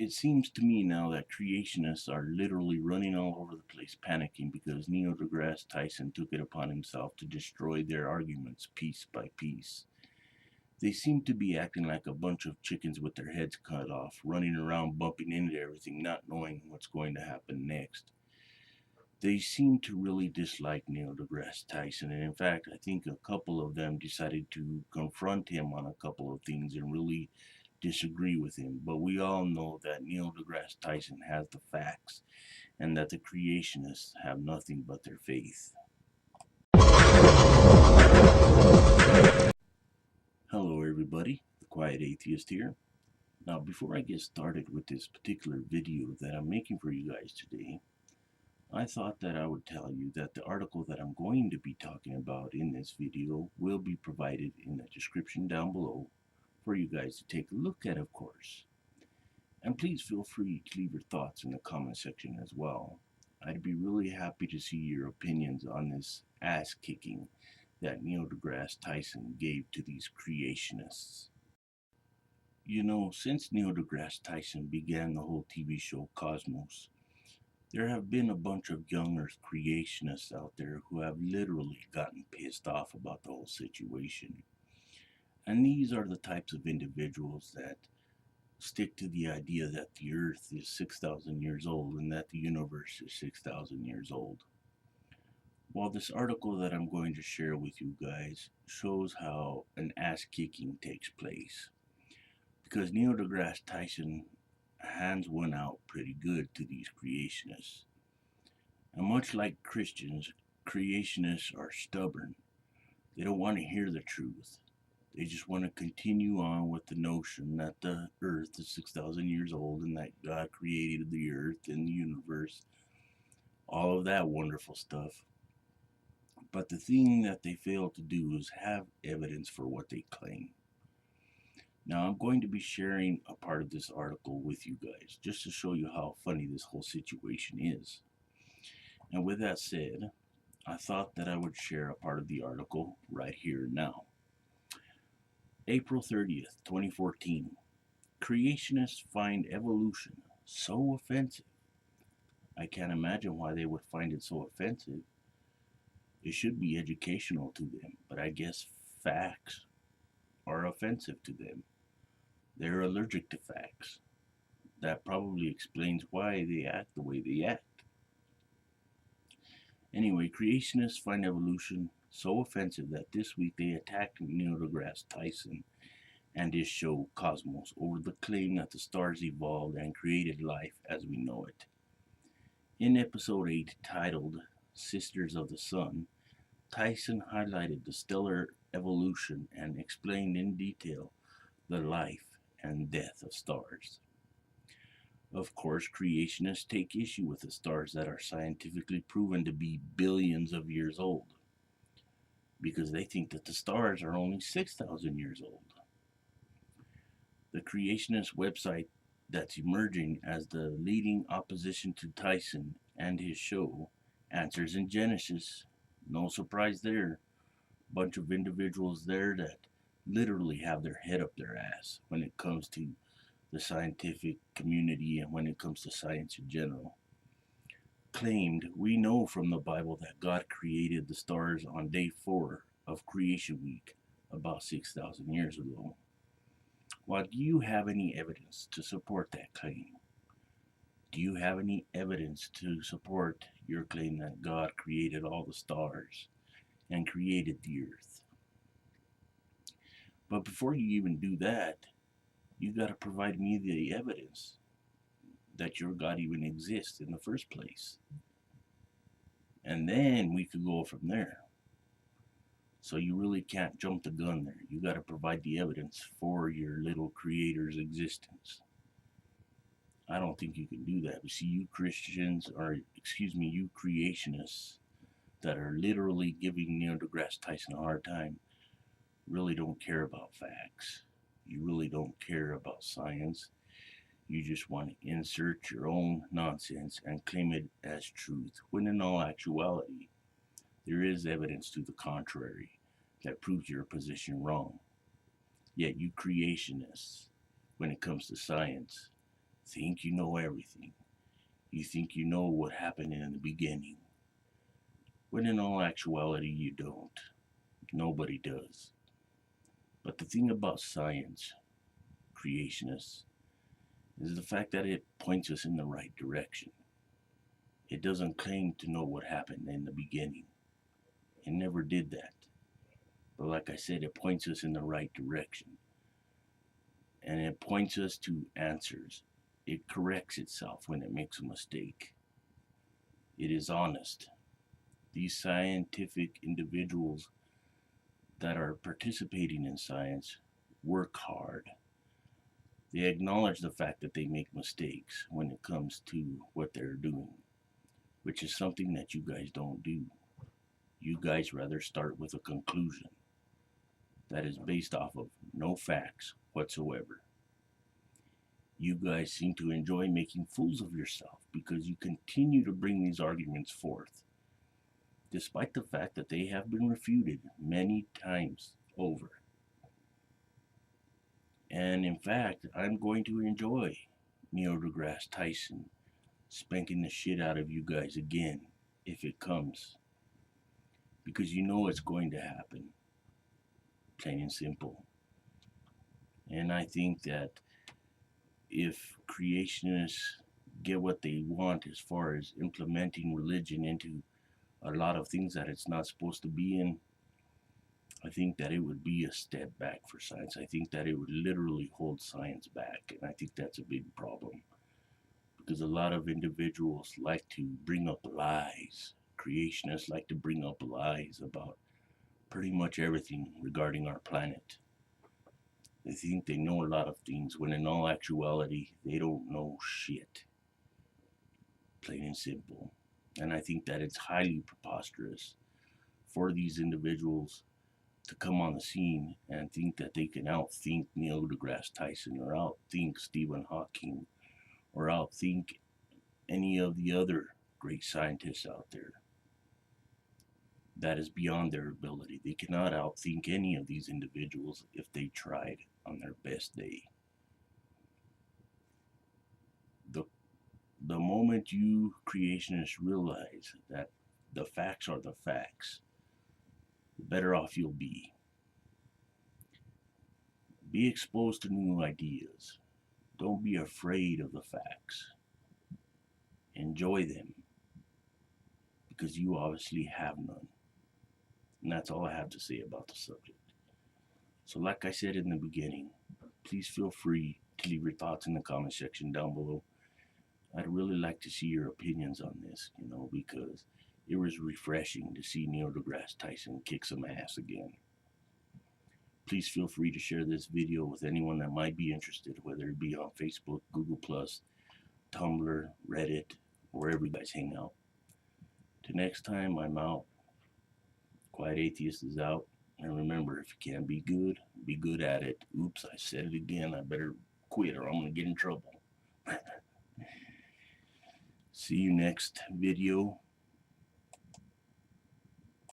It seems to me now that creationists are literally running all over the place panicking because Neil deGrasse Tyson took it upon himself to destroy their arguments piece by piece. They seem to be acting like a bunch of chickens with their heads cut off, running around bumping into everything, not knowing what's going to happen next. They seem to really dislike Neil deGrasse Tyson, and in fact, I think a couple of them decided to confront him on a couple of things and really disagree with him. But we all know that Neil deGrasse Tyson has the facts and that the creationists have nothing but their faith. Hello, everybody. The Quiet Atheist here. Now, before I get started with this particular video that I'm making for you guys today, I thought that I would tell you that the article that I'm going to be talking about in this video will be provided in the description down below for you guys to take a look at, of course. And please feel free to leave your thoughts in the comment section as well. I'd be really happy to see your opinions on this ass kicking that Neil deGrasse Tyson gave to these creationists. You know, since Neil deGrasse Tyson began the whole TV show Cosmos, there have been a bunch of young Earth creationists out there who have literally gotten pissed off about the whole situation. And these are the types of individuals that stick to the idea that the Earth is 6,000 years old and that the universe is 6,000 years old. Well, this article that I'm going to share with you guys shows how an ass kicking takes place. Because Neil deGrasse Tyson hands one out pretty good to these creationists. And much like Christians, creationists are stubborn. They don't want to hear the truth. They just want to continue on with the notion that the earth is 6,000 years old and that God created the earth and the universe. All of that wonderful stuff. But the thing that they fail to do is have evidence for what they claim. Now, I'm going to be sharing a part of this article with you guys, just to show you how funny this whole situation is. And with that said, I thought that I would share a part of the article right here now. April 30th, 2014. Creationists find evolution so offensive. I can't imagine why they would find it so offensive. It should be educational to them, but I guess facts are offensive to them. They're allergic to facts. That probably explains why they act the way they act. Anyway, creationists find evolution so offensive that this week they attacked Neil deGrasse Tyson and his show Cosmos over the claim that the stars evolved and created life as we know it. In episode 8, titled Sisters of the Sun, Tyson highlighted the stellar evolution and explained in detail the life and death of stars. Of course, creationists take issue with the stars that are scientifically proven to be billions of years old, because they think that the stars are only 6,000 years old. The creationist website that's emerging as the leading opposition to Tyson and his show answers in Genesis. No surprise there. Bunch of individuals there that literally have their head up their ass when it comes to the scientific community and when it comes to science in general. Claimed, we know from the Bible that God created the stars on day 4 of creation week about 6,000 years ago. Well, do you have any evidence to support that claim? Do you have any evidence to support your claim that God created all the stars and created the earth? But before you even do that, you got to provide me the evidence that your God even exists in the first place. And then we could go from there. So you really can't jump the gun there. You got to provide the evidence for your little creator's existence. I don't think you can do that. You see, you Christians, or you creationists that are literally giving Neil deGrasse Tyson a hard time, really don't care about facts. You really don't care about science. You just want to insert your own nonsense and claim it as truth, when in all actuality, there is evidence to the contrary that proves your position wrong. Yet you creationists, when it comes to science, think you know everything. You think you know what happened in the beginning, when in all actuality you don't. Nobody does. But the thing about science, creationists, is the fact that it points us in the right direction. It doesn't claim to know what happened in the beginning. It never did that. But like I said, it points us in the right direction. And it points us to answers. It corrects itself when it makes a mistake. It is honest. These scientific individuals that are participating in science work hard. They acknowledge the fact that they make mistakes when it comes to what they're doing, which is something that you guys don't do. You guys rather start with a conclusion that is based off of no facts whatsoever. You guys seem to enjoy making fools of yourself because you continue to bring these arguments forth, despite the fact that they have been refuted many times over. And in fact, I'm going to enjoy Neil deGrasse Tyson spanking the shit out of you guys again if it comes. Because you know it's going to happen. Plain and simple. And I think that if creationists get what they want as far as implementing religion into a lot of things that it's not supposed to be in, I think that it would be a step back for science. I think that it would literally hold science back, and I think that's a big problem. Because a lot of individuals like to bring up lies. Creationists like to bring up lies about pretty much everything regarding our planet. They think they know a lot of things when in all actuality they don't know shit. Plain and simple. And I think that it's highly preposterous for these individuals to come on the scene and think that they can outthink Neil deGrasse Tyson or outthink Stephen Hawking or outthink any of the other great scientists out there. That is beyond their ability. They cannot outthink any of these individuals if they tried on their best day. The moment you creationists realize that the facts are the facts, the better off you'll be. Be exposed to new ideas. Don't be afraid of the facts. Enjoy them, because you obviously have none. And that's all I have to say about the subject. So like I said in the beginning, please feel free to leave your thoughts in the comment section down below. I'd really like to see your opinions on this, because it was refreshing to see Neil deGrasse Tyson kick some ass again. Please feel free to share this video with anyone that might be interested, whether it be on Facebook, Google+, Tumblr, Reddit, wherever you guys hang out. Till next time, I'm out. Quiet Atheist is out. And remember, if you can't be good at it. Oops, I said it again. I better quit or I'm going to get in trouble. See you next video.